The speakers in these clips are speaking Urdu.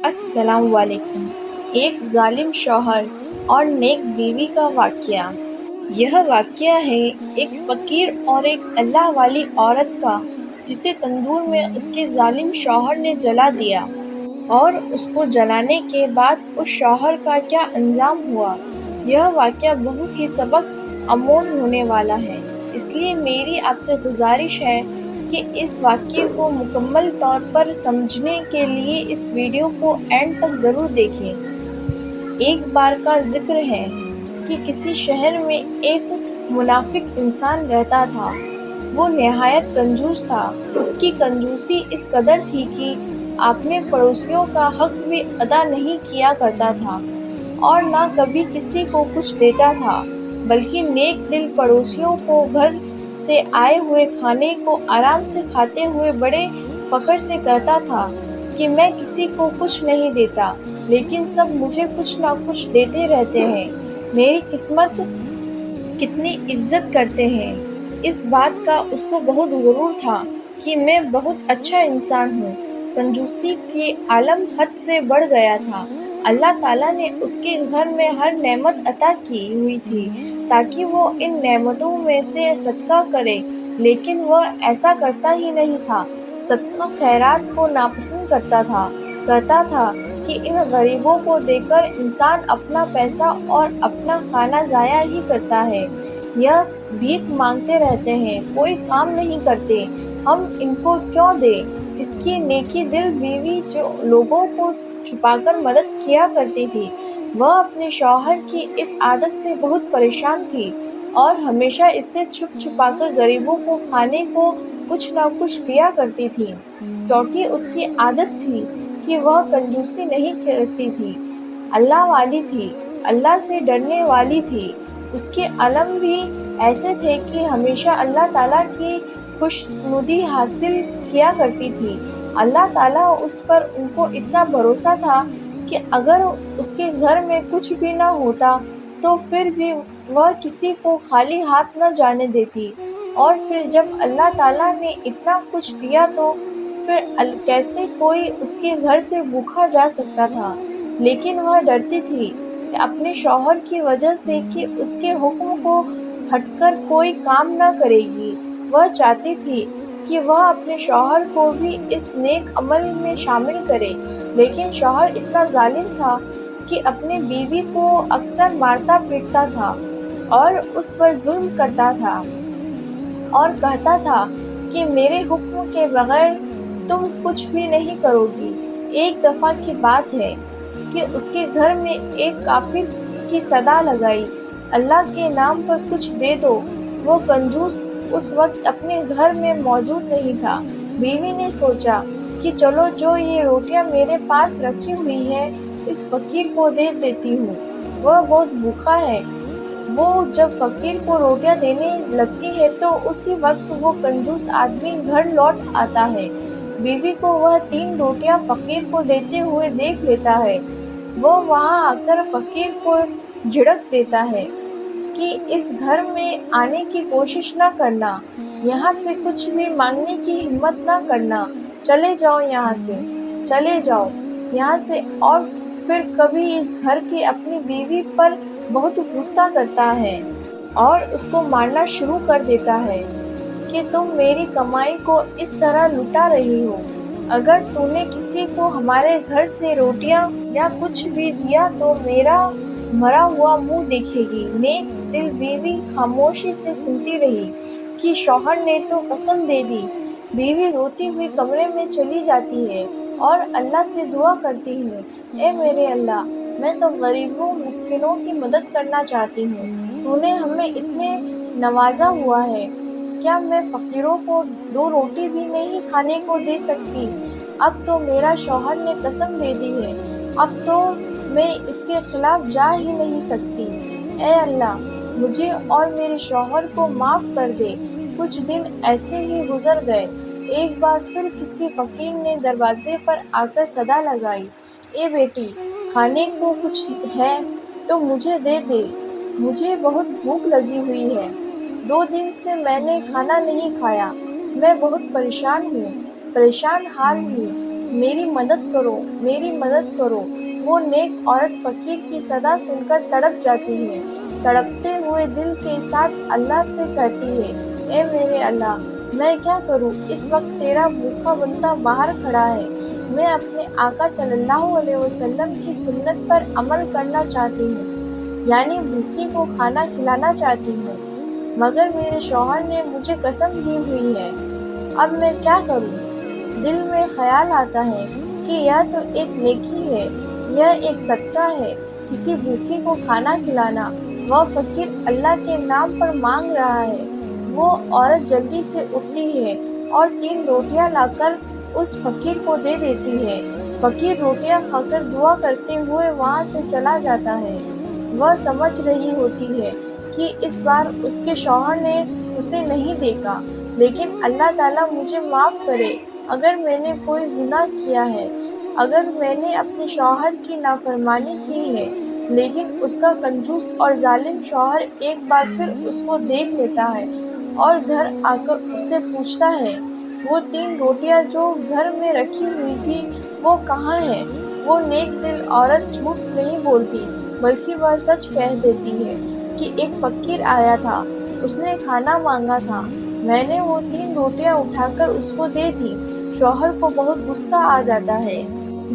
السلام علیکم۔ ایک ظالم شوہر اور نیک بیوی کا واقعہ۔ یہ واقعہ ہے ایک فقیر اور ایک اللہ والی عورت کا، جسے تندور میں اس کے ظالم شوہر نے جلا دیا، اور اس کو جلانے کے بعد اس شوہر کا کیا انجام ہوا۔ یہ واقعہ بہت ہی سبق آموز ہونے والا ہے، اس لیے میری آپ سے گزارش ہے کہ اس واقعے کو مکمل طور پر سمجھنے کے لیے اس ویڈیو کو اینڈ تک ضرور دیکھیں۔ ایک بار کا ذکر ہے کہ کسی شہر میں ایک منافق انسان رہتا تھا۔ وہ نہایت کنجوس تھا۔ اس کی کنجوسی اس قدر تھی کہ اپنے پڑوسیوں کا حق بھی ادا نہیں کیا کرتا تھا، اور نہ کبھی کسی کو کچھ دیتا تھا، بلکہ نیک دل پڑوسیوں کو گھر سے آئے ہوئے کھانے کو آرام سے کھاتے ہوئے بڑے فخر سے کہتا تھا کہ میں کسی کو کچھ نہیں دیتا، لیکن سب مجھے کچھ نہ کچھ دیتے رہتے ہیں، میری قسمت کتنی عزت کرتے ہیں۔ اس بات کا اس کو بہت غرور تھا کہ میں بہت اچھا انسان ہوں۔ کنجوسی کی عالم حد سے بڑھ گیا تھا۔ اللہ تعالیٰ نے اس کے گھر میں ہر نعمت عطا کی ہوئی تھی تاکہ وہ ان نعمتوں میں سے صدقہ کرے، لیکن وہ ایسا کرتا ہی نہیں تھا۔ صدقہ خیرات کو ناپسند کرتا تھا، کہتا تھا کہ ان غریبوں کو دے کر انسان اپنا پیسہ اور اپنا کھانا ضائع ہی کرتا ہے۔ یہ بھیک مانگتے رہتے ہیں، کوئی کام نہیں کرتے، ہم ان کو کیوں دیں۔ اس کی نیکی دل بیوی جو لوگوں کو چھپا کر مدد کیا کرتی تھی، وہ اپنے شوہر کی اس عادت سے بہت پریشان تھی، اور ہمیشہ اس سے چھپ چھپا کر غریبوں کو کھانے کو کچھ نہ کچھ دیا کرتی تھی، کیونکہ اس کی عادت تھی کہ وہ کنجوسی نہیں کرتی تھی، اللہ والی تھی، اللہ سے ڈرنے والی تھی۔ اس کے علم بھی ایسے تھے کہ ہمیشہ اللہ تعالیٰ کی خوشنودی حاصل کیا کرتی تھی۔ اللہ تعالیٰ اس پر ان کو اتنا بھروسہ تھا کہ اگر اس کے گھر میں کچھ بھی نہ ہوتا تو پھر بھی وہ کسی کو خالی ہاتھ نہ جانے دیتی، اور پھر جب اللہ تعالیٰ نے اتنا کچھ دیا تو پھر کیسے کوئی اس کے گھر سے بھوکا جا سکتا تھا۔ لیکن وہ ڈرتی تھی کہ اپنے شوہر کی وجہ سے کہ اس کے حکم کو ہٹ کر کوئی کام نہ کرے گی۔ وہ چاہتی تھی کہ وہ اپنے شوہر کو بھی اس نیک عمل میں شامل کرے، لیکن شوہر اتنا ظالم تھا کہ اپنی بیوی کو اکثر مارتا پیٹتا تھا اور اس پر ظلم کرتا تھا، اور کہتا تھا کہ میرے حکم کے بغیر تم کچھ بھی نہیں کرو گی۔ ایک دفعہ کی بات ہے کہ اس کے گھر میں ایک کافر کی صدا لگائی، اللہ کے نام پر کچھ دے دو۔ وہ کنجوس اس وقت اپنے گھر میں موجود نہیں تھا۔ بیوی نے سوچا کہ چلو جو یہ روٹیاں میرے پاس رکھی ہوئی ہیں اس فقیر کو دے دیتی ہوں، وہ بہت بھوکا ہے۔ وہ جب فقیر کو روٹیاں دینے لگتی ہے تو اسی وقت وہ کنجوس آدمی گھر لوٹ آتا ہے۔ بیوی کو وہ 3 روٹیاں فقیر کو دیتے ہوئے دیکھ لیتا ہے۔ وہ وہاں آ کر فقیر کو جھڑک دیتا ہے کہ اس گھر میں آنے کی کوشش نہ کرنا، یہاں سے کچھ بھی مانگنے کی ہمت نہ کرنا، چلے جاؤ یہاں سے، چلے جاؤ یہاں سے۔ اور پھر کبھی اس گھر کی اپنی بیوی پر بہت غصہ کرتا ہے اور اس کو مارنا شروع کر دیتا ہے کہ تم میری کمائی کو اس طرح لٹا رہی ہو، اگر تو نے کسی کو ہمارے گھر سے روٹیاں یا کچھ بھی دیا تو میرا مرا ہوا منہ دیکھے گی۔ نیک دل بیوی خاموشی سے سنتی رہی کہ شوہر نے تو قسم دے دی۔ بیوی روتی ہوئی کمرے میں چلی جاتی ہے اور اللہ سے دعا کرتی ہے، اے میرے اللہ، میں تو غریبوں مسکینوں کی مدد کرنا چاہتی ہوں، تو نے ہمیں اتنے نوازا ہوا ہے، کیا میں فقیروں کو 2 روٹی بھی نہیں کھانے کو دے سکتی؟ اب تو میرا شوہر نے قسم دے دی ہے، اب تو میں اس کے خلاف جا ہی نہیں سکتی۔ اے اللہ، مجھے اور میرے شوہر کو معاف کر دے۔ کچھ دن ایسے ہی گزر گئے۔ ایک بار پھر کسی فقیر نے دروازے پر آ کر صدا لگائی، اے بیٹی، کھانے کو کچھ ہے تو مجھے دے دے، مجھے بہت بھوک لگی ہوئی ہے، 2 دن سے میں نے کھانا نہیں کھایا، میں بہت پریشان حال ہوں، میری مدد کرو، میری مدد کرو۔ وہ نیک عورت فقیر کی صدا سن کر تڑپ جاتی ہے، تڑپتے ہوئے دل کے ساتھ اللہ سے کہتی ہے، اے میرے اللہ، میں کیا کروں؟ اس وقت تیرا بھوکا بندہ باہر کھڑا ہے، میں اپنے آقا صلی اللہ علیہ وسلم کی سنت پر عمل کرنا چاہتی ہوں، یعنی بھوکی کو کھانا کھلانا چاہتی ہوں، مگر میرے شوہر نے مجھے قسم دی ہوئی ہے، اب میں کیا کروں؟ دل میں خیال آتا ہے کہ یہ تو ایک نیکی ہے، یہ ایک صدقہ ہے، کسی بھوکے کو کھانا کھلانا۔ وہ فقیر اللہ کے نام پر مانگ رہا ہے۔ وہ عورت جلدی سے اٹھتی ہے اور 3 روٹیاں لا کر اس فقیر کو دے دیتی ہے۔ فقیر روٹیاں کھا کر دعا کرتے ہوئے وہاں سے چلا جاتا ہے۔ وہ سمجھ رہی ہوتی ہے کہ اس بار اس کے شوہر نے اسے نہیں دیکھا، لیکن اللہ تعالیٰ مجھے معاف کرے اگر میں نے کوئی گناہ کیا ہے، اگر میں نے اپنے شوہر کی نافرمانی کی ہے۔ لیکن اس کا کنجوس اور ظالم شوہر ایک بار پھر اس کو دیکھ لیتا ہے اور گھر آ کر اس سے پوچھتا ہے، وہ 3 روٹیاں جو گھر میں رکھی ہوئی تھی وہ کہاں ہیں؟ وہ نیک دل عورت جھوٹ نہیں بولتی، بلکہ وہ سچ کہہ دیتی ہے کہ ایک فقیر آیا تھا، اس نے کھانا مانگا تھا، میں نے وہ 3 روٹیاں اٹھا کر اس کو دے دی۔ شوہر کو بہت غصہ آ جاتا ہے۔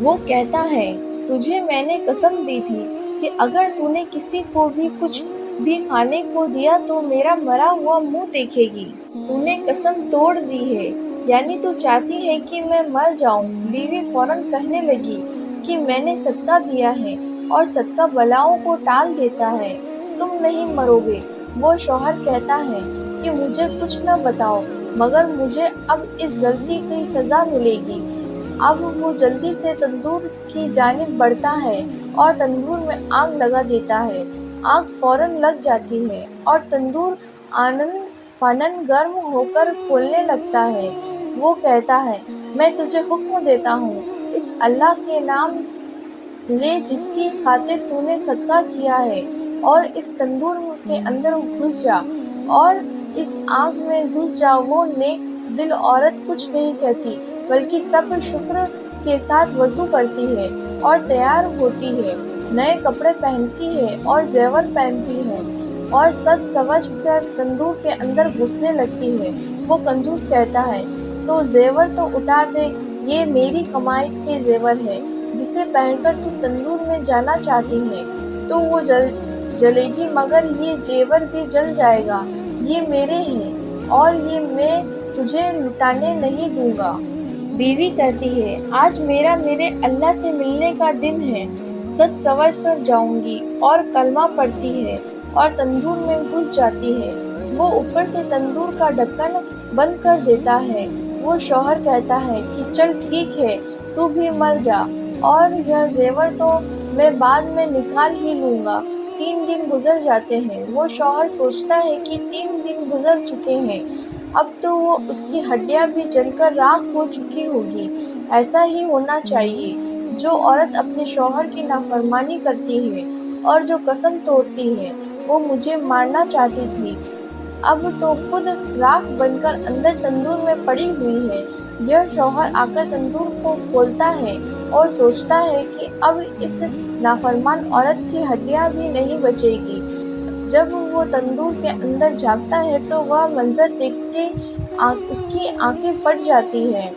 وہ کہتا ہے، تجھے میں نے قسم دی تھی کہ اگر تو نے کسی کو بھی کچھ بھی کھانے کو دیا تو میرا مرا ہوا منہ دیکھے گی۔ تو نے قسم توڑ دی ہے، یعنی تو چاہتی ہے کہ میں مر جاؤں۔ بیوی فوراً کہنے لگی کہ میں نے صدقہ دیا ہے اور صدقہ بلاؤں کو ٹال دیتا ہے، تم نہیں مرو گے۔ وہ شوہر کہتا ہے کہ مجھے کچھ نہ بتاؤ، مگر مجھے اب اس غلطی کی سزا ملے گی۔ اب وہ جلدی سے تندور کی جانب بڑھتا ہے اور تندور میں آگ لگا دیتا ہے۔ آگ فوراً لگ جاتی ہے اور تندور آنن فانن گرم ہو کر کھولنے لگتا ہے۔ وہ کہتا ہے، میں تجھے حکم دیتا ہوں، اس اللہ کے نام لے جس کی خاطر تو نے صدقہ کیا ہے، اور اس تندور کے اندر گھس جا اور اس آگ میں گھس جا۔ وہ نیک دل عورت کچھ نہیں کہتی، بلکہ صبر شکر کے ساتھ وضو کرتی ہے اور تیار ہوتی ہے، نئے کپڑے پہنتی ہے اور زیور پہنتی ہے اور سج سوج کر تندور کے اندر گھسنے لگتی ہے۔ وہ کنجوس کہتا ہے، تو زیور تو اتار دے، یہ میری کمائی کے زیور ہے، جسے پہن کر تو تندور میں جانا چاہتی ہے تو وہ جلے گی، مگر یہ زیور بھی جل جائے گا، یہ میرے ہیں اور یہ میں تجھے لٹانے نہیں دوں گا۔ بیوی کہتی ہے، آج میرے اللہ سے ملنے کا دن ہے، سج سوج کر جاؤں گی، اور کلمہ پڑھتی ہے اور تندور میں گھس جاتی ہے۔ وہ اوپر سے تندور کا ڈھکن بند کر دیتا ہے۔ وہ شوہر کہتا ہے کہ چل ٹھیک ہے، تو بھی مر جا، اور یہ زیور تو میں بعد میں نکال ہی لوں گا۔ 3 دن گزر جاتے ہیں۔ وہ شوہر سوچتا ہے کہ 3 دن گزر چکے ہیں، اب تو وہ اس کی ہڈیاں بھی جل کر راکھ ہو چکی ہوگی۔ ایسا ہی ہونا چاہیے۔ جو عورت اپنے شوہر کی نافرمانی کرتی ہے اور جو قسم توڑتی ہے، وہ مجھے مارنا چاہتی تھی، اب تو خود راکھ بن کر اندر تندور میں پڑی ہوئی ہے۔ یہ شوہر آ کر تندور کو کھولتا ہے اور سوچتا ہے کہ اب اس نافرمان عورت کی ہڈیاں بھی نہیں بچے گی۔ جب وہ تندور کے اندر جھانکتا ہے تو وہ منظر دیکھتے اس کی آنکھیں پھٹ جاتی ہیں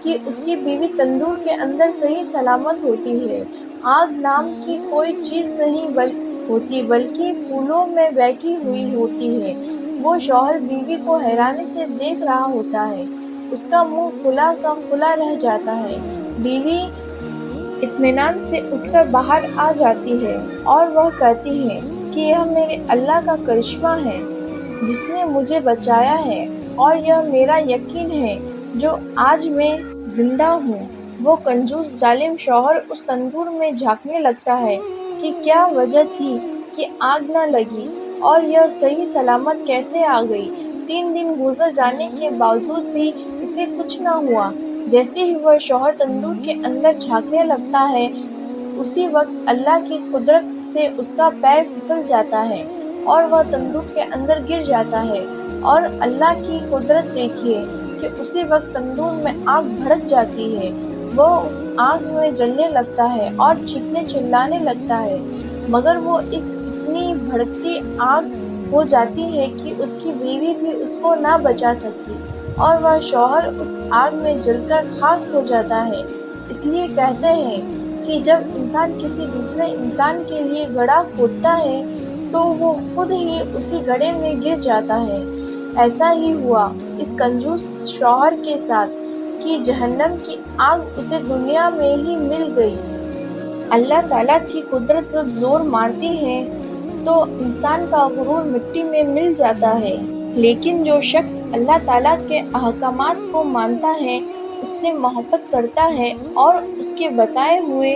کہ اس کی بیوی تندور کے اندر صحیح سلامت ہوتی ہے، آگ نام کی کوئی چیز نہیں ہوتی، بلکہ پھولوں میں بیٹھی ہوئی ہوتی ہے۔ وہ شوہر بیوی کو حیرانی سے دیکھ رہا ہوتا ہے، اس کا منہ کھلا کا کھلا رہ جاتا ہے۔ بیوی اطمینان سے اٹھ کر باہر آ جاتی ہے اور وہ کہتی ہے کہ یہ میرے اللہ کا کرشمہ ہے جس نے مجھے بچایا ہے، اور یہ میرا یقین ہے جو آج میں زندہ ہوں۔ وہ کنجوس ظالم شوہر اس تندور میں جھانکنے لگتا ہے کہ کیا وجہ تھی کہ آگ نہ لگی اور یہ صحیح سلامت کیسے آ گئی۔ 3 دن گزر جانے کے باوجود بھی اسے کچھ نہ ہوا۔ جیسے ہی وہ شوہر تندور کے اندر جھانکنے لگتا ہے، اسی وقت اللہ کی قدرت سے اس کا پیر پھسل جاتا ہے اور وہ تندور کے اندر گر جاتا ہے، اور اللہ کی قدرت دیکھیے کہ اسی وقت تندور میں آگ بھڑک جاتی ہے وہ اس آگ میں جلنے لگتا ہے اور چیخنے چلانے لگتا ہے، مگر وہ اس اتنی بھڑکتی آگ ہو جاتی ہے کہ اس کی بیوی بھی اس کو نہ بچا سکتی اور وہ شوہر اس آگ میں جل کر خاک ہو جاتا ہے۔ اس لیے کہتے ہیں کہ جب انسان کسی دوسرے انسان کے لیے گڑھا کھودتا ہے تو وہ خود ہی اسی گڑھے میں گر جاتا ہے۔ ایسا ہی ہوا اس کنجوس شوہر کے ساتھ کہ جہنم کی آگ اسے دنیا میں ہی مل گئی۔ اللہ تعالیٰ کی قدرت جب زور مارتی ہے تو انسان کا غرور مٹی میں مل جاتا ہے، لیکن جو شخص اللہ تعالیٰ کے احکامات کو مانتا ہے، اس سے محبت کرتا ہے اور اس کے بتائے ہوئے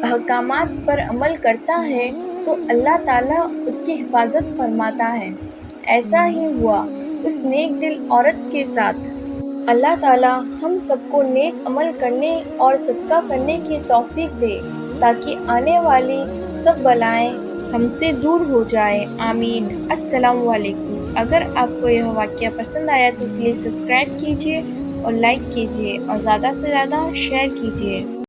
احکامات پر عمل کرتا ہے تو اللہ تعالیٰ اس کی حفاظت فرماتا ہے۔ ایسا ہی ہوا اس نیک دل عورت کے ساتھ۔ اللہ تعالیٰ ہم سب کو نیک عمل کرنے اور صدقہ کرنے کی توفیق دے تاکہ آنے والی سب بلائیں ہم سے دور ہو جائیں، آمین۔ السلام علیکم۔ اگر آپ کو یہ واقعہ پسند آیا تو پلیز سبسکرائب کیجیے اور لائک کیجیے اور زیادہ سے زیادہ شیئر کیجیے۔